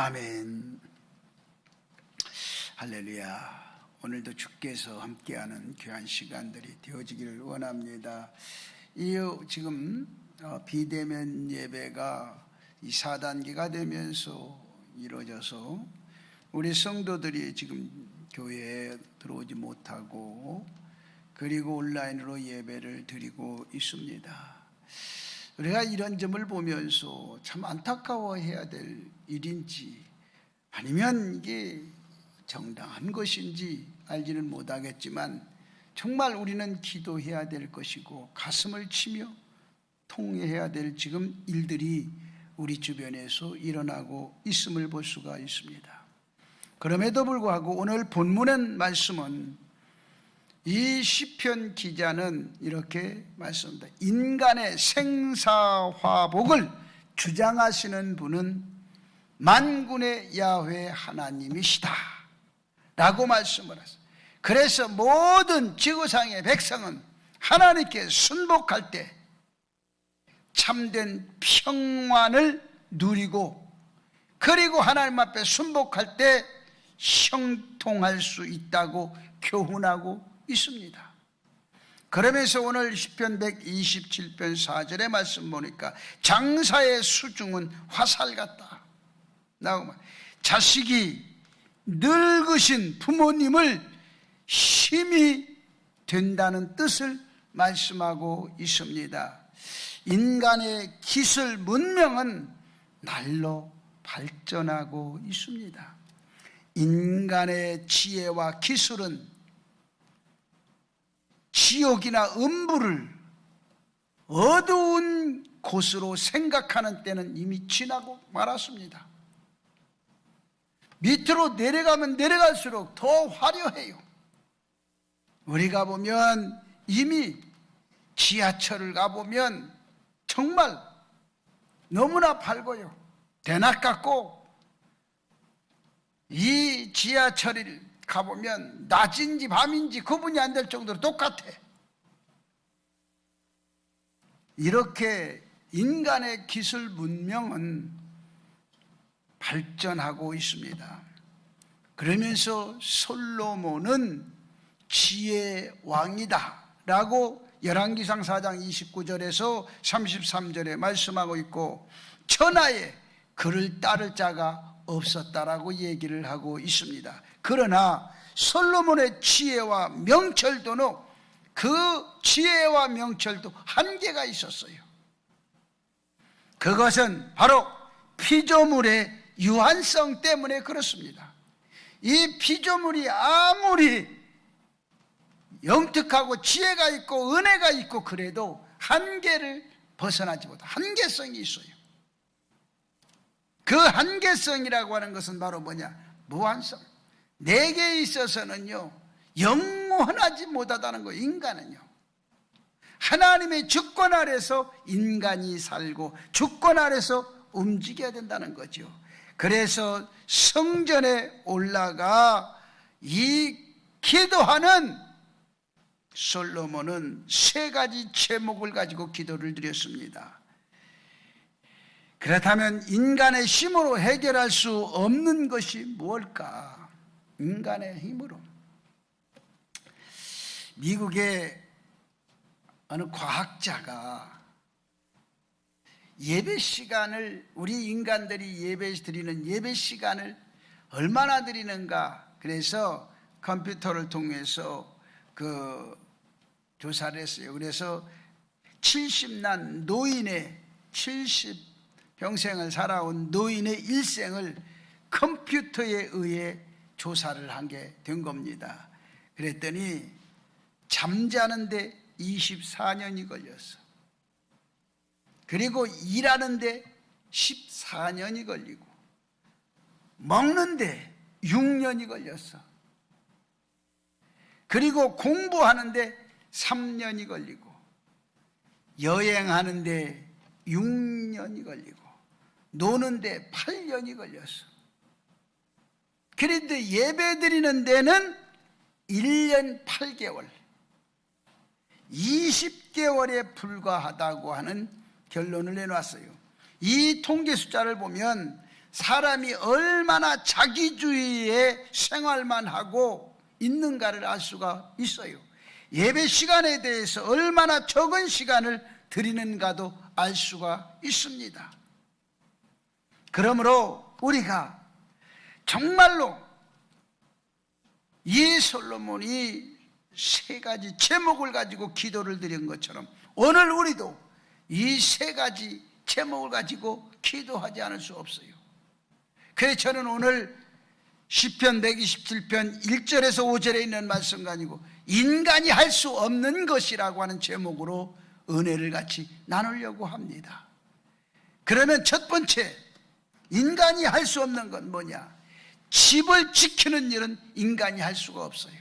아멘. 할렐루야. 오늘도 주께서 함께하는 귀한 시간들이 되어지기를 원합니다. 이 지금 비대면 예배가 이 4단계가 되면서 이루어져서 우리 성도들이 지금 교회에 들어오지 못하고 그리고 온라인으로 예배를 드리고 있습니다. 우리가 이런 점을 보면서 참 안타까워해야 될 일인지 아니면 이게 정당한 것인지 알지는 못하겠지만 정말 우리는 기도해야 될 것이고 가슴을 치며 통회해야 될 지금 일들이 우리 주변에서 일어나고 있음을 볼 수가 있습니다. 그럼에도 불구하고 오늘 본문의 말씀은 이 시편 기자는 이렇게 말씀합니다. 인간의 생사화복을 주장하시는 분은 만군의 야훼 하나님이시다 라고 말씀을 하셨어요. 그래서 모든 지구상의 백성은 하나님께 순복할 때 참된 평안을 누리고 그리고 하나님 앞에 순복할 때 형통할 수 있다고 교훈하고 있습니다. 그러면서 오늘 시편 127편 4절의 말씀 보니까 장사의 수중은 화살 같다. 자식이 늙으신 부모님을 힘이 된다는 뜻을 말씀하고 있습니다. 인간의 기술 문명은 날로 발전하고 있습니다. 인간의 지혜와 기술은 지옥이나 음부를 어두운 곳으로 생각하는 때는 이미 지나고 말았습니다. 밑으로 내려가면 내려갈수록 더 화려해요. 우리가 보면 이미 지하철을 가보면 정말 너무나 밝아요. 대낮 같고 이 지하철을 가보면 낮인지 밤인지 구분이 안 될 정도로 똑같아. 이렇게 인간의 기술 문명은 발전하고 있습니다. 그러면서 솔로몬은 지혜의 왕이다 라고 열왕기상 4장 29절에서 33절에 말씀하고 있고 천하에 그를 따를 자가 없었다라고 얘기를 하고 있습니다. 그러나 솔로몬의 지혜와 명철도는 그 지혜와 명철도 한계가 있었어요. 그것은 바로 피조물의 유한성 때문에 그렇습니다. 이 피조물이 아무리 영특하고 지혜가 있고 은혜가 있고 그래도 한계를 벗어나지 못한 한계성이 있어요. 그 한계성이라고 하는 것은 바로 뭐냐? 무한성. 내게 있어서는요 영원하지 못하다는 거예요. 인간은요 하나님의 주권 아래서 인간이 살고 주권 아래서 움직여야 된다는 거죠. 그래서 성전에 올라가 이 기도하는 솔로몬은 세 가지 제목을 가지고 기도를 드렸습니다. 그렇다면 인간의 힘으로 해결할 수 없는 것이 무엇일까? 인간의 힘으로. 미국의 어느 과학자가 예배 시간을 우리 인간들이 예배 드리는 예배 시간을 얼마나 드리는가 그래서 컴퓨터를 통해서 그 조사를 했어요. 그래서 70난 노인의 평생을 살아온 노인의 일생을 컴퓨터에 의해 조사를 한 게 된 겁니다. 그랬더니 잠자는데 24년이 걸렸어. 그리고 일하는데 14년이 걸리고 먹는데 6년이 걸렸어. 그리고 공부하는데 3년이 걸리고 여행하는데 6년이 걸리고 노는데 8년이 걸렸어. 그런데 예배 드리는 데는 1년 8개월 20개월에 불과하다고 하는 결론을 내놨어요. 이 통계 숫자를 보면 사람이 얼마나 자기주의의 생활만 하고 있는가를 알 수가 있어요. 예배 시간에 대해서 얼마나 적은 시간을 드리는가도 알 수가 있습니다. 그러므로 우리가 정말로 이 솔로몬이 세 가지 제목을 가지고 기도를 드린 것처럼 오늘 우리도 이 세 가지 제목을 가지고 기도하지 않을 수 없어요. 그래서 저는 오늘 시편 127편 1절에서 5절에 있는 말씀 가지고 인간이 할 수 없는 것이라고 하는 제목으로 은혜를 같이 나누려고 합니다. 그러면 첫 번째, 인간이 할 수 없는 건 뭐냐? 집을 지키는 일은 인간이 할 수가 없어요.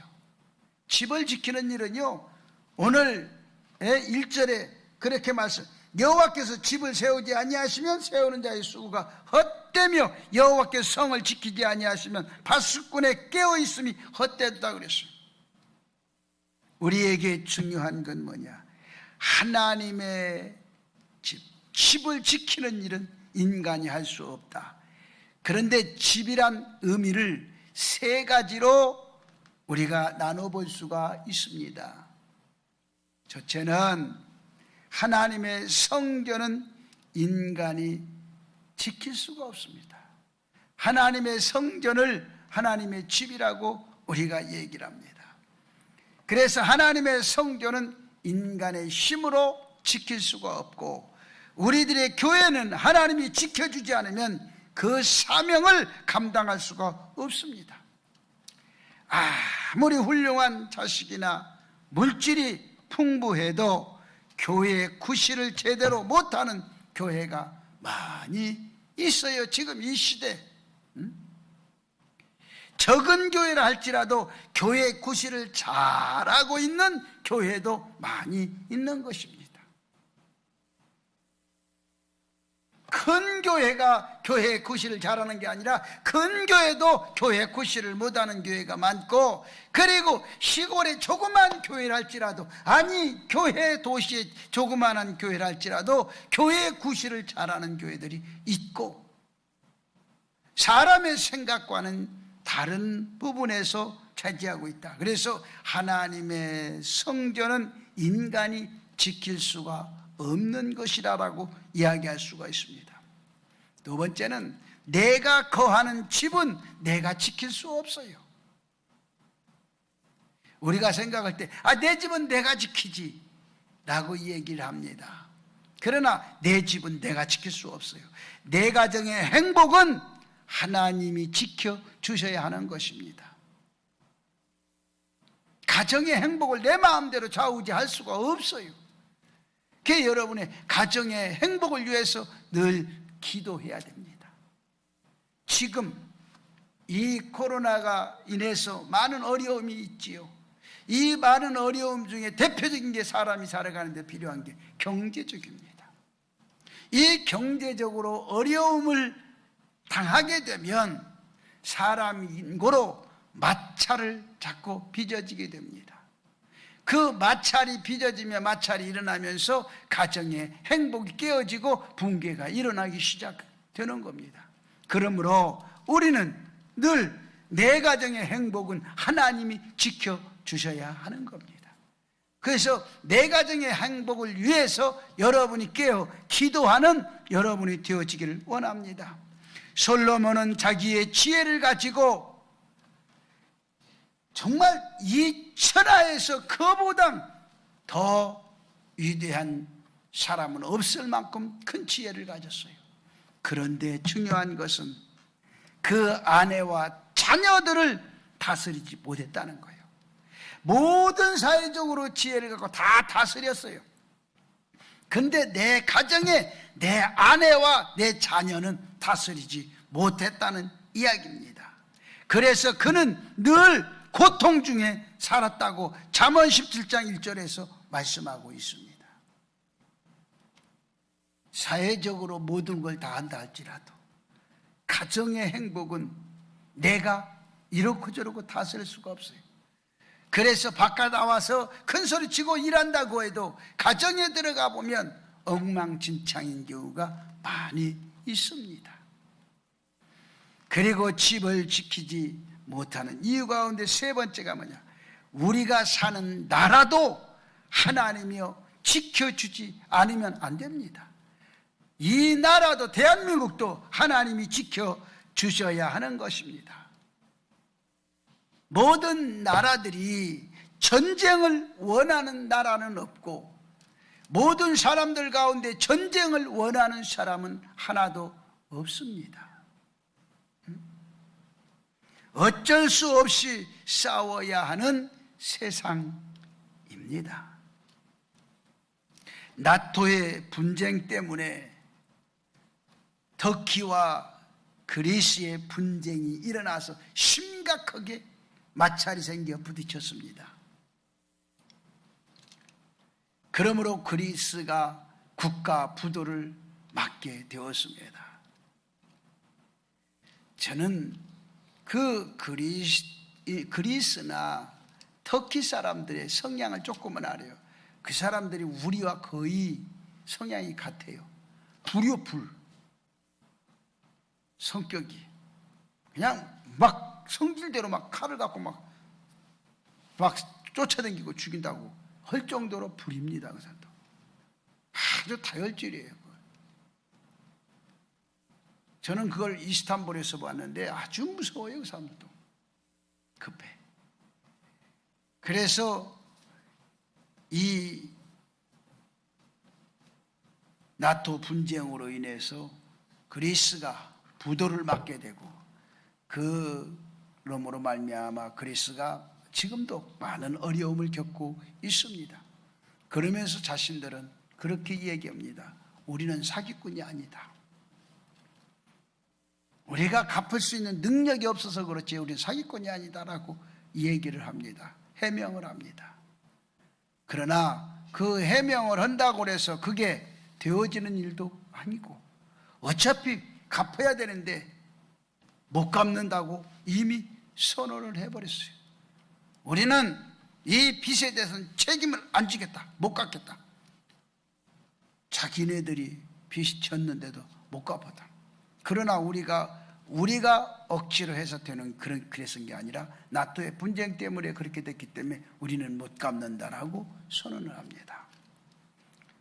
집을 지키는 일은요, 오늘 1절에 그렇게 말씀, 여호와께서 집을 세우지 아니하시면 세우는 자의 수고가 헛되며 여호와께서 성을 지키지 아니하시면 파수꾼의 깨어있음이 헛되다 그랬어요. 우리에게 중요한 건 뭐냐? 하나님의 집을 지키는 일은 인간이 할 수 없다. 그런데 집이란 의미를 세 가지로 우리가 나눠볼 수가 있습니다. 첫째는 하나님의 성전은 인간이 지킬 수가 없습니다. 하나님의 성전을 하나님의 집이라고 우리가 얘기를 합니다. 그래서 하나님의 성전은 인간의 힘으로 지킬 수가 없고, 우리들의 교회는 하나님이 지켜주지 않으면 그 사명을 감당할 수가 없습니다. 아무리 훌륭한 자식이나 물질이 풍부해도 교회의 구실을 제대로 못하는 교회가 많이 있어요. 지금 이 시대. 적은 교회라 할지라도 교회의 구실을 잘하고 있는 교회도 많이 있는 것입니다. 큰 교회가 교회의 구실을 잘하는 게 아니라 큰 교회도 교회의 구실을 못하는 교회가 많고, 그리고 시골의 조그만 교회를 할지라도, 아니 교회 도시의 조그만한 교회를 할지라도 교회의 구실을 잘하는 교회들이 있고, 사람의 생각과는 다른 부분에서 차지하고 있다. 그래서 하나님의 성전은 인간이 지킬 수가 없는 것이라고 이야기할 수가 있습니다. 두 번째는 내가 거하는 집은 내가 지킬 수 없어요. 우리가 생각할 때 내 집은 내가 지키지 라고 얘기를 합니다. 그러나 내 집은 내가 지킬 수 없어요. 내 가정의 행복은 하나님이 지켜주셔야 하는 것입니다. 가정의 행복을 내 마음대로 좌우지할 수가 없어요. 그래서 여러분의 가정의 행복을 위해서 늘 기도해야 됩니다. 지금 이 코로나가 인해서 많은 어려움이 있지요. 이 많은 어려움 중에 대표적인 게 사람이 살아가는데 필요한 게 경제적입니다. 이 경제적으로 어려움을 당하게 되면 사람이 인고로 마찰을 자꾸 빚어지게 됩니다. 그 마찰이 빚어지며 마찰이 일어나면서 가정의 행복이 깨어지고 붕괴가 일어나기 시작되는 겁니다. 그러므로 우리는 늘 내 가정의 행복은 하나님이 지켜주셔야 하는 겁니다. 그래서 내 가정의 행복을 위해서 여러분이 깨어 기도하는 여러분이 되어지기를 원합니다. 솔로몬은 자기의 지혜를 가지고 정말 이 천하에서 그보다 더 위대한 사람은 없을 만큼 큰 지혜를 가졌어요. 그런데 중요한 것은 그 아내와 자녀들을 다스리지 못했다는 거예요. 모든 사회적으로 지혜를 갖고 다 다스렸어요. 근데 내 가정에 내 아내와 내 자녀는 다스리지 못했다는 이야기입니다. 그래서 그는 늘 고통 중에 살았다고 잠언 17장 1절에서 말씀하고 있습니다. 사회적으로 모든 걸 다 한다 할지라도 가정의 행복은 내가 이렇고 저렇고 다스릴 수가 없어요. 그래서 바깥 나와서 큰 소리 치고 일한다고 해도 가정에 들어가 보면 엉망진창인 경우가 많이 있습니다. 그리고 집을 지키지 못하는 이유 가운데 세 번째가 뭐냐? 우리가 사는 나라도 하나님이여 지켜주지 않으면 안 됩니다. 이 나라도 대한민국도 하나님이 지켜주셔야 하는 것입니다. 모든 나라들이 전쟁을 원하는 나라는 없고 모든 사람들 가운데 전쟁을 원하는 사람은 하나도 없습니다. 어쩔 수 없이 싸워야 하는 세상입니다. 나토의 분쟁 때문에 터키와 그리스의 분쟁이 일어나서 심각하게 마찰이 생겨 부딪혔습니다. 그러므로 그리스가 국가 부도를 맞게 되었습니다. 저는 그 그리스나 터키 사람들의 성향을 조금은 알아요. 그 사람들이 우리와 거의 성향이 같아요. 불이요, 불. 성격이. 그냥 막 성질대로 막 칼을 갖고 막 쫓아다니고 죽인다고 할 정도로 불입니다. 그 사람도. 아주 다혈질이에요. 저는 그걸 이스탄불에서 봤는데 아주 무서워요. 그 사람도. 급해. 그래서 이 나토 분쟁으로 인해서 그리스가 부도를 맞게 되고 그러므로 말미암아 그리스가 지금도 많은 어려움을 겪고 있습니다. 그러면서 자신들은 그렇게 얘기합니다. 우리는 사기꾼이 아니다. 우리가 갚을 수 있는 능력이 없어서 그렇지 우리는 사기꾼이 아니다라고 얘기를 합니다. 해명을 합니다. 그러나 그 해명을 한다고 해서 그게 되어지는 일도 아니고 어차피 갚아야 되는데 못 갚는다고 이미 선언을 해버렸어요. 우리는 이 빚에 대해서는 책임을 안 지겠다. 못 갚겠다. 자기네들이 빚이 졌는데도 못 갚았다. 그러나 우리가 억지로 해서 되는 그랬은 게 아니라 나토의 분쟁 때문에 그렇게 됐기 때문에 우리는 못 갚는다라고 선언을 합니다.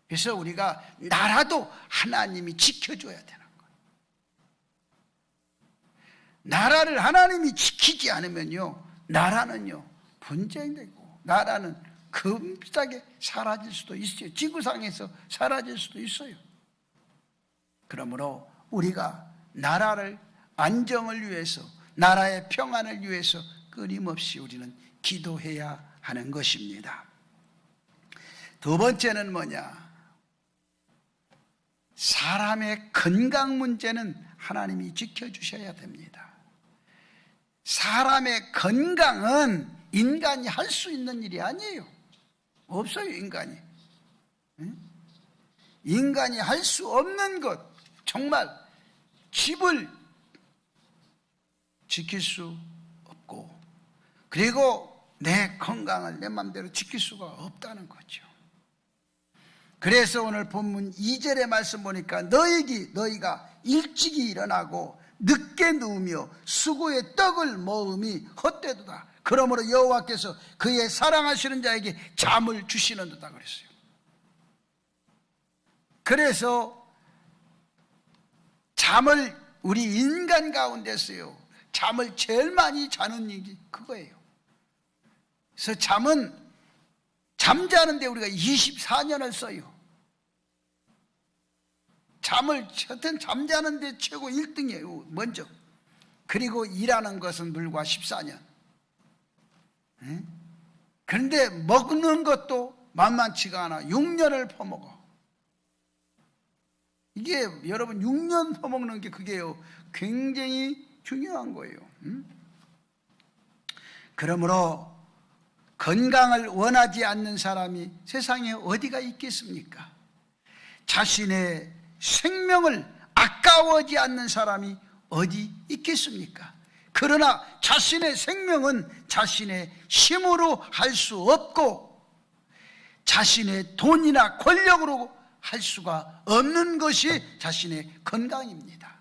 그래서 우리가 나라도 하나님이 지켜줘야 되는 거예요. 나라를 하나님이 지키지 않으면요, 나라는요 분쟁되고 나라는 금싸게 사라질 수도 있어요. 지구상에서 사라질 수도 있어요. 그러므로 우리가 나라를 안정을 위해서 나라의 평안을 위해서 끊임없이 우리는 기도해야 하는 것입니다. 두 번째는 뭐냐? 사람의 건강 문제는 하나님이 지켜주셔야 됩니다. 사람의 건강은 인간이 할 수 있는 일이 아니에요. 없어요, 인간이. 인간이 할 수 없는 것, 정말 집을 지킬 수 없고 그리고 내 건강을 내 마음대로 지킬 수가 없다는 거죠. 그래서 오늘 본문 2절의 말씀 보니까 너희가 일찍이 일어나고 늦게 누우며 수고의 떡을 먹음이 헛되도다. 그러므로 여호와께서 그의 사랑하시는 자에게 잠을 주시는도다 그랬어요. 그래서 잠을 우리 인간 가운데서요 잠을 제일 많이 자는 일이 그거예요. 그래서 잠자는데 우리가 24년을 써요. 하여튼 잠자는데 최고 1등이에요 먼저. 그리고 일하는 것은 불과 14년. 그런데 먹는 것도 만만치가 않아. 6년을 퍼먹어. 이게 여러분 6년 퍼먹는 게 그게요 굉장히 중요한 거예요. 그러므로 건강을 원하지 않는 사람이 세상에 어디가 있겠습니까? 자신의 생명을 아까워하지 않는 사람이 어디 있겠습니까? 그러나 자신의 생명은 자신의 힘으로 할 수 없고 자신의 돈이나 권력으로 할 수가 없는 것이 자신의 건강입니다.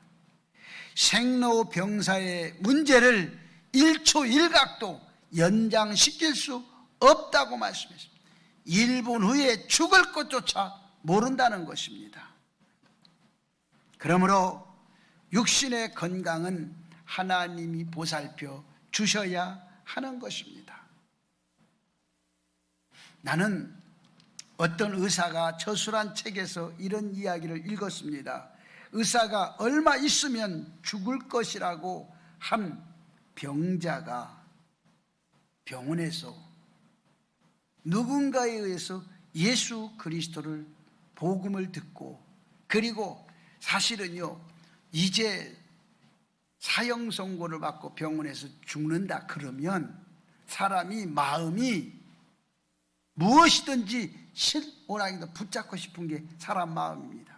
생로병사의 문제를 1초 1각도 연장시킬 수 없다고 말씀했습니다. 1분 후에 죽을 것조차 모른다는 것입니다. 그러므로 육신의 건강은 하나님이 보살펴 주셔야 하는 것입니다. 나는 어떤 의사가 저술한 책에서 이런 이야기를 읽었습니다. 의사가 얼마 있으면 죽을 것이라고 한 병자가 병원에서 누군가에 의해서 예수 그리스도를 복음을 듣고, 그리고 사실은요, 이제 사형 선고를 받고 병원에서 죽는다 그러면 사람이 마음이 무엇이든지 실오라기도 붙잡고 싶은 게 사람 마음입니다.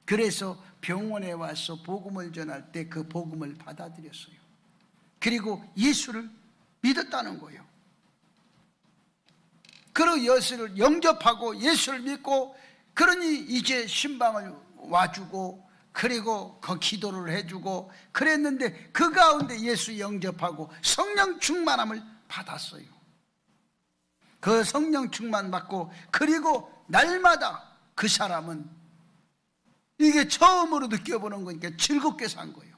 그래서 병원에 와서 복음을 전할 때 그 복음을 받아들였어요. 그리고 예수를 믿었다는 거예요. 그리고 예수를 영접하고 예수를 믿고, 그러니 이제 신방을 와주고, 그리고 그 기도를 해주고 그랬는데, 그 가운데 예수 영접하고 성령 충만함을 받았어요. 그 성령 충만 받고, 그리고 날마다 그 사람은 이게 처음으로 느껴보는 거니까 즐겁게 산 거예요.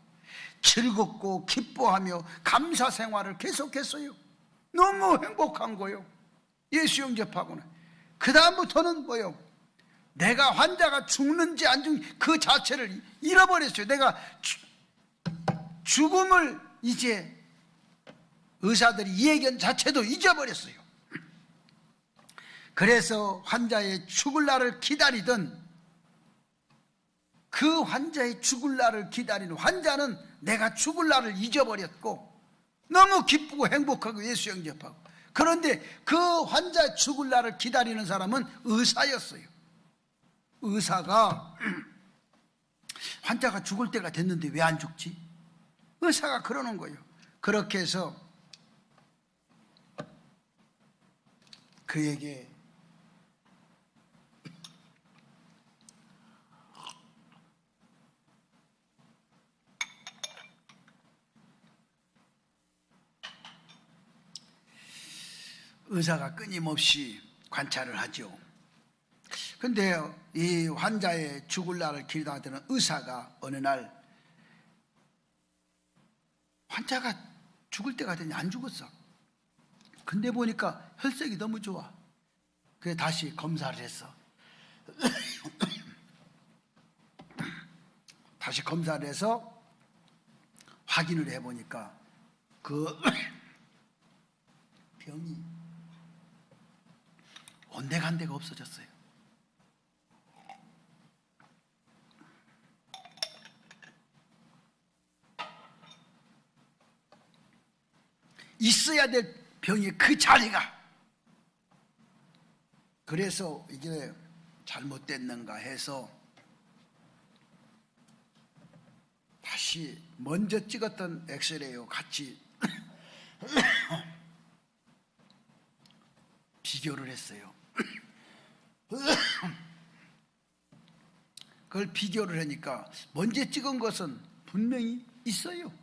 즐겁고 기뻐하며 감사 생활을 계속했어요. 너무 행복한 거예요. 예수 영접하고는. 그 다음부터는 뭐예요? 내가 환자가 죽는지 안 죽는지 그 자체를 잃어버렸어요. 내가 죽음을 이제 의사들이 이 얘기 자체도 잊어버렸어요. 그래서 환자의 죽을 날을 기다리던, 그 환자의 죽을 날을 기다리는 환자는 내가 죽을 날을 잊어버렸고 너무 기쁘고 행복하고 예수 영접하고, 그런데 그 환자 죽을 날을 기다리는 사람은 의사였어요. 의사가 환자가 죽을 때가 됐는데 왜 안 죽지? 의사가 그러는 거예요. 그렇게 해서 그에게 의사가 끊임없이 관찰을 하죠. 근데 이 환자의 죽을 날을 기다리던 의사가 어느 날 환자가 죽을 때가 되니 안 죽었어. 근데 보니까 혈색이 너무 좋아. 그래서 다시 검사를 했어. 다시 검사를 해서 확인을 해보니까 그 병이 온데간데가 없어졌어요. 있어야 될 병이 그 자리가. 그래서 이게 잘못됐는가 해서 다시 먼저 찍었던 엑스레이와 같이 비교를 했어요. 그걸 비교를 하니까 먼저 찍은 것은 분명히 있어요.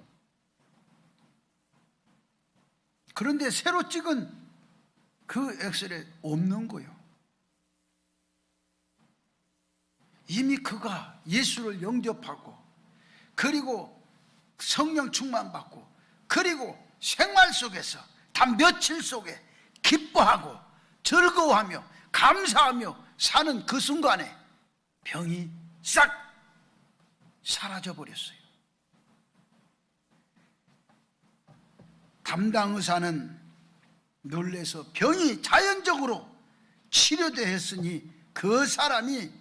그런데 새로 찍은 그 엑스레이 없는 거예요. 이미 그가 예수를 영접하고, 그리고 성령 충만받고, 그리고 생활 속에서 단 며칠 속에 기뻐하고 즐거워하며 감사하며 사는 그 순간에 병이 싹 사라져 버렸어요. 담당 의사는 놀래서 병이 자연적으로 치료되었으니 그 사람이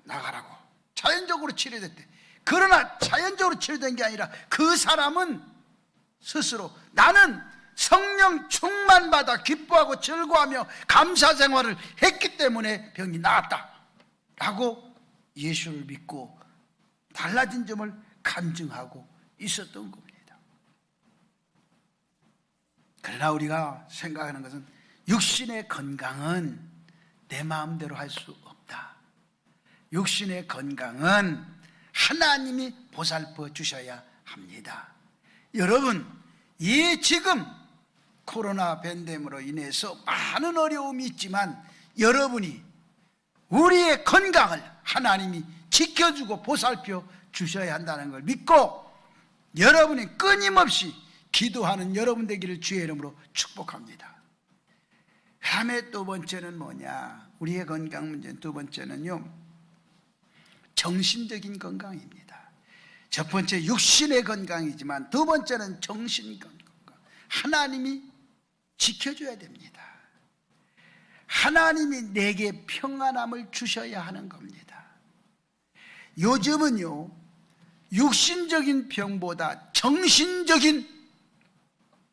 나가라고, 자연적으로 치료됐대. 그러나 자연적으로 치료된 게 아니라 그 사람은 스스로 나는 성령 충만받아 기뻐하고 즐거워하며 감사 생활을 했기 때문에 병이 나았다 라고 예수를 믿고 달라진 점을 간증하고 있었던 겁니다. 그러나 우리가 생각하는 것은 육신의 건강은 내 마음대로 할 수 없다. 육신의 건강은 하나님이 보살펴 주셔야 합니다. 여러분, 이 지금 코로나 팬데믹으로 인해서 많은 어려움이 있지만 여러분이 우리의 건강을 하나님이 지켜주고 보살펴 주셔야 한다는 걸 믿고 여러분이 끊임없이 기도하는 여러분 되기를 주의 이름으로 축복합니다. 다음에 두 번째는 뭐냐? 우리의 건강 문제는 두 번째는요, 정신적인 건강입니다. 첫 번째 육신의 건강이지만 두 번째는 정신 건강. 하나님이 지켜줘야 됩니다. 하나님이 내게 평안함을 주셔야 하는 겁니다. 요즘은요, 육신적인 병보다 정신적인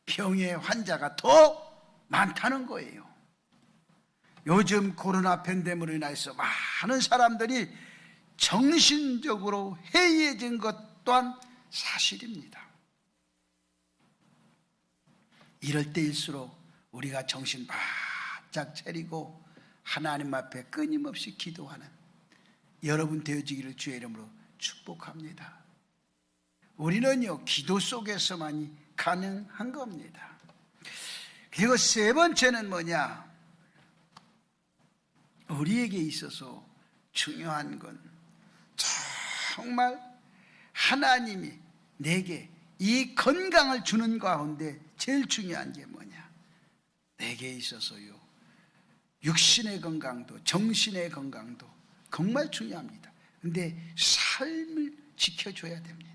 병의 환자가 더 많다는 거예요. 요즘 코로나 팬데믹으로 인해서 많은 사람들이 정신적으로 해이해진 것 또한 사실입니다. 이럴 때일수록 우리가 정신 바짝 차리고 하나님 앞에 끊임없이 기도하는 여러분 되어지기를 주의 이름으로 축복합니다. 우리는요, 기도 속에서만이 가능한 겁니다. 그리고 세 번째는 뭐냐? 우리에게 있어서 중요한 건 정말 하나님이 내게 이 건강을 주는 가운데 제일 중요한 게 뭐냐? 내게 있어서요, 육신의 건강도 정신의 건강도 정말 중요합니다. 근데 삶을 지켜줘야 됩니다.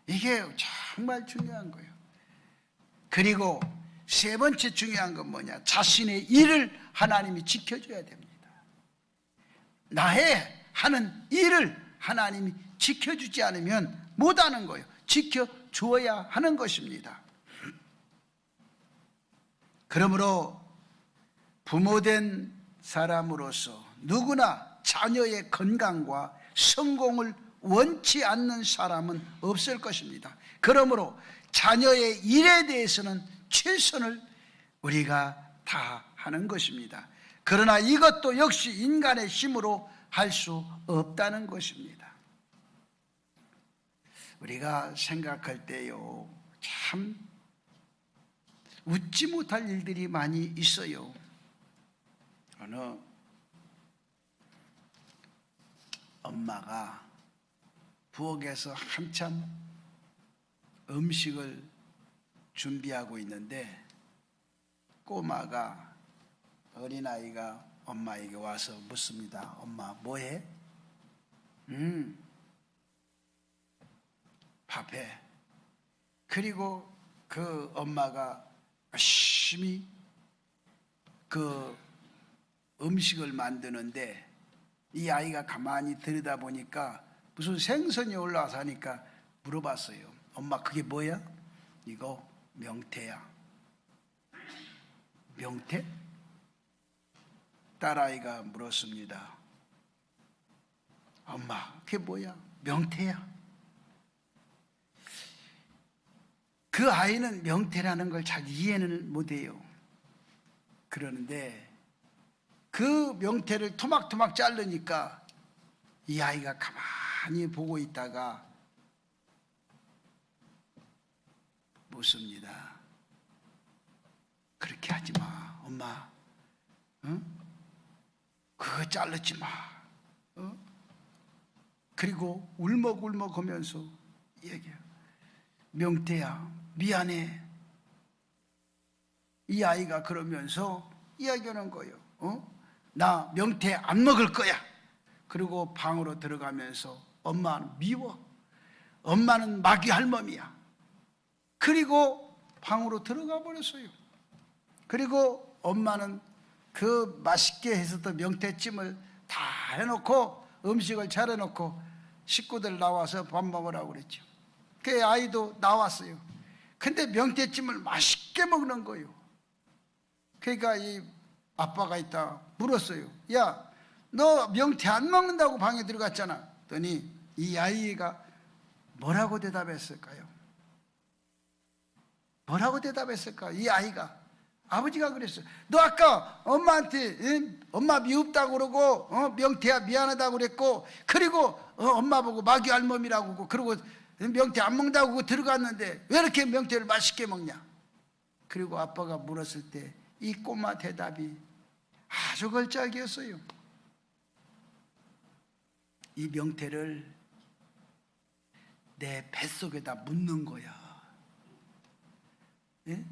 이게 정말 중요한 거예요. 그리고 세 번째 중요한 건 뭐냐? 자신의 일을 하나님이 지켜줘야 됩니다. 나의 하는 일을 하나님이 지켜주지 않으면 못하는 거예요. 지켜주어야 하는 것입니다. 그러므로 부모된 사람으로서 누구나 자녀의 건강과 성공을 원치 않는 사람은 없을 것입니다. 그러므로 자녀의 일에 대해서는 최선을 우리가 다하는 것입니다. 그러나 이것도 역시 인간의 힘으로 할 수 없다는 것입니다. 우리가 생각할 때요, 참 웃지 못할 일들이 많이 있어요. 어느 엄마가 부엌에서 한참 음식을 준비하고 있는데 꼬마가, 어린아이가 엄마에게 와서 묻습니다. 엄마 뭐해? 밥해. 그리고 그 엄마가 열심히 그 음식을 만드는데 이 아이가 가만히 들여다보니까 무슨 생선이 올라와서 하니까 물어봤어요. 엄마 그게 뭐야? 이거 명태야. 명태? 딸아이가 물었습니다. 엄마 그게 뭐야? 명태야. 그 아이는 명태라는 걸 잘 이해는 못해요. 그러는데 그 명태를 토막토막 자르니까 이 아이가 가만히 보고 있다가 묻습니다. 그렇게 하지 마, 엄마. 응? 그거 자르지 마. 그리고 울먹울먹 하면서 얘기해요. 명태야, 미안해. 이 아이가 그러면서 이야기하는 거예요. 나 명태 안 먹을 거야. 그리고 방으로 들어가면서 엄마는 미워. 엄마는 마귀 할멈이야. 그리고 방으로 들어가 버렸어요. 그리고 엄마는 그 맛있게 했었던 명태찜을 다 해놓고 음식을 차려놓고 식구들 나와서 밥 먹으라고 그랬죠. 그 아이도 나왔어요. 근데 명태찜을 맛있게 먹는 거예요. 그러니까 이 아빠가 있다 물었어요. 야, 너 명태 안 먹는다고 방에 들어갔잖아. 그랬더니 이 아이가 뭐라고 대답했을까요? 뭐라고 대답했을까요? 이 아이가 아버지가 그랬어요. 너 아까 엄마한테 엄마 미흡다고 그러고 명태야 미안하다고 그랬고, 그리고 엄마 보고 마귀 알몸이라고 그러고 명태 안 먹는다고 들어갔는데 왜 이렇게 명태를 맛있게 먹냐? 그리고 아빠가 물었을 때 이 꼬마 대답이 아주 걸작이었어요. 이 명태를 내 뱃속에다 묻는 거야. 예?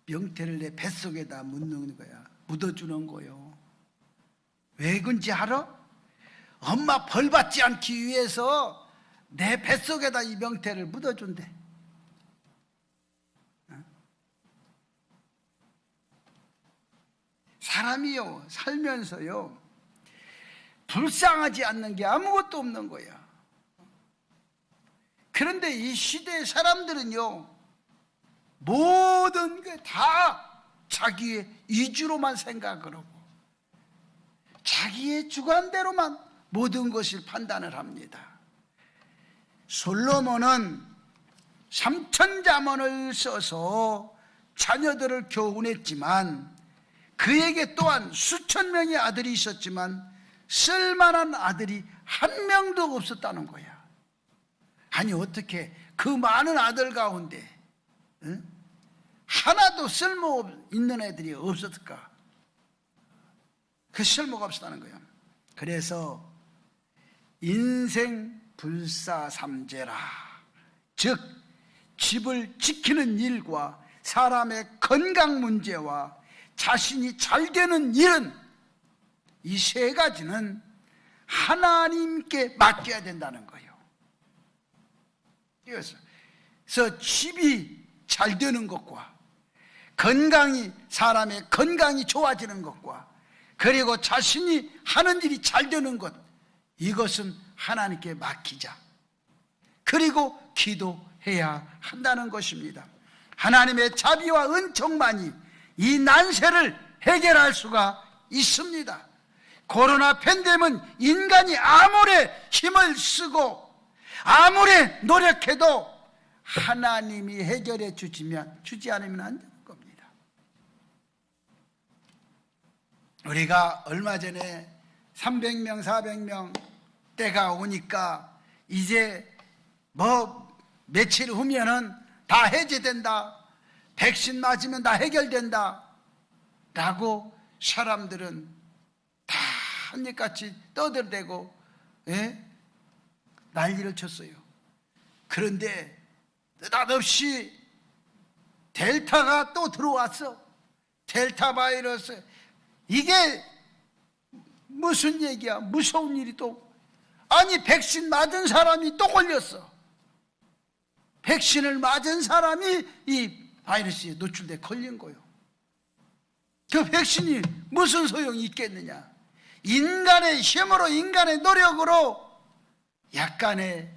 명태를 내 뱃속에다 묻는 거야. 묻어주는 거요. 왜 그런지 알아? 엄마 벌 받지 않기 위해서 내 뱃속에다 이 명태를 묻어준대. 사람이요, 살면서요, 불쌍하지 않는 게 아무것도 없는 거야. 그런데 이 시대의 사람들은요, 모든 게 다 자기의 이주로만 생각을 하고 자기의 주관대로만 모든 것을 판단을 합니다. 솔로몬은 3,000자문을 써서 자녀들을 교훈했지만 그에게 또한 수천 명의 아들이 있었지만 쓸만한 아들이 한 명도 없었다는 거야. 아니 어떻게 그 많은 아들 가운데 하나도 쓸모 있는 애들이 없었을까? 그 쓸모가 없었다는 거야. 그래서 인생 불사삼재라, 즉 집을 지키는 일과 사람의 건강 문제와 자신이 잘 되는 일은, 이 세 가지는 하나님께 맡겨야 된다는 거예요. 그래서 집이 잘 되는 것과 사람의 건강이 좋아지는 것과 그리고 자신이 하는 일이 잘 되는 것, 이것은 하나님께 맡기자. 그리고 기도해야 한다는 것입니다. 하나님의 자비와 은총만이 이 난세를 해결할 수가 있습니다. 코로나 팬데믹은 인간이 아무리 힘을 쓰고 아무리 노력해도 하나님이 해결해 주지 않으면 안 되는 겁니다. 우리가 얼마 전에 300명, 400명 때가 오니까 이제 며칠 후면은 다 해제된다, 백신 맞으면 다 해결된다 라고 사람들은 다 한입같이 떠들대고 난리를 쳤어요. 그런데 느닷없이 델타가 또 들어왔어. 델타 바이러스. 이게 무슨 얘기야? 무서운 일이 또. 아니 백신 맞은 사람이 또 걸렸어. 백신을 맞은 사람이 이 바이러스에 노출돼 걸린 거예요. 그 백신이 무슨 소용이 있겠느냐? 인간의 힘으로, 인간의 노력으로 약간의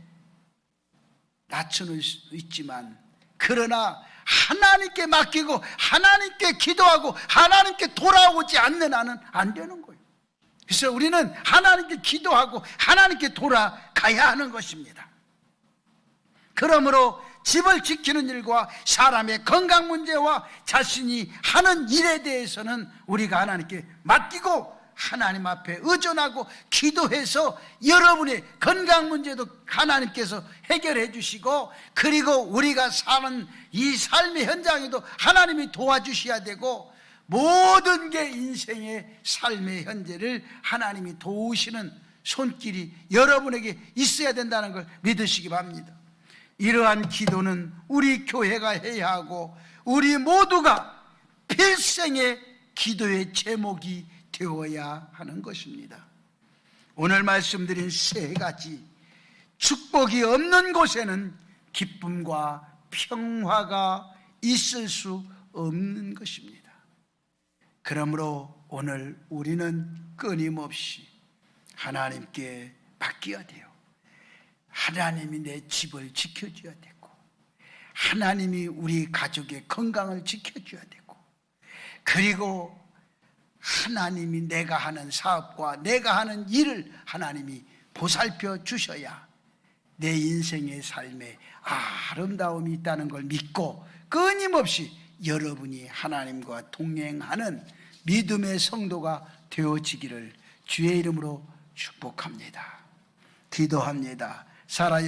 낮추는 수도 있지만, 그러나 하나님께 맡기고 하나님께 기도하고 하나님께 돌아오지 않는 한은 안 되는 거예요. 그래서 우리는 하나님께 기도하고 하나님께 돌아가야 하는 것입니다. 그러므로 집을 지키는 일과 사람의 건강 문제와 자신이 하는 일에 대해서는 우리가 하나님께 맡기고 하나님 앞에 의존하고 기도해서 여러분의 건강 문제도 하나님께서 해결해 주시고, 그리고 우리가 사는 이 삶의 현장에도 하나님이 도와주셔야 되고, 모든 게 인생의 삶의 현재를 하나님이 도우시는 손길이 여러분에게 있어야 된다는 걸 믿으시기 바랍니다. 이러한 기도는 우리 교회가 해야 하고 우리 모두가 필생의 기도의 제목이 되어야 하는 것입니다. 오늘 말씀드린 세 가지 축복이 없는 곳에는 기쁨과 평화가 있을 수 없는 것입니다. 그러므로 오늘 우리는 끊임없이 하나님께 맡겨야 돼요. 하나님이 내 집을 지켜줘야 되고, 하나님이 우리 가족의 건강을 지켜줘야 되고, 그리고 하나님이 내가 하는 사업과 내가 하는 일을 하나님이 보살펴 주셔야 내 인생의 삶에 아름다움이 있다는 걸 믿고 끊임없이 여러분이 하나님과 동행하는 믿음의 성도가 되어지기를 주의 이름으로 축복합니다. 기도합니다. 살아